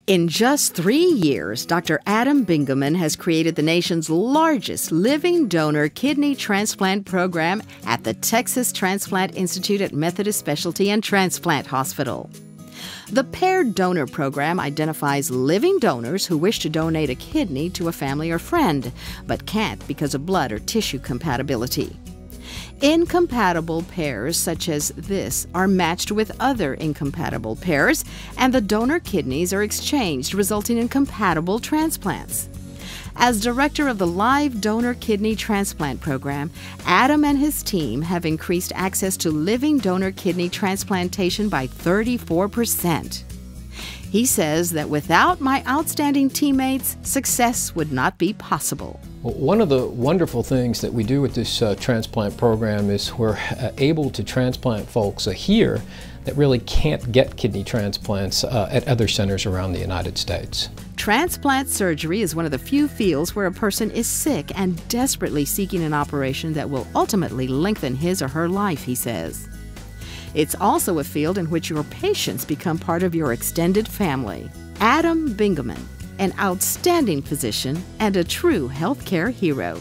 In just 3 years, Dr. Adam Bingaman has created the nation's largest living donor kidney transplant program at the Texas Transplant Institute at Methodist Specialty and Transplant Hospital. The Paired Donor Program identifies living donors who wish to donate a kidney to a family or friend, but can't because of blood or tissue compatibility. Incompatible pairs such as this are matched with other incompatible pairs, and the donor kidneys are exchanged, resulting in compatible transplants. As director of the Live Donor Kidney Transplant Program, Adam and his team have increased access to living donor kidney transplantation by 34%. He says that without my outstanding teammates, success would not be possible. Well, one of the wonderful things that we do with this transplant program is we're able to transplant folks here that really can't get kidney transplants at other centers around the United States. Transplant surgery is one of the few fields where a person is sick and desperately seeking an operation that will ultimately lengthen his or her life, he says. It's also a field in which your patients become part of your extended family. Adam Bingaman, an outstanding physician and a true healthcare hero.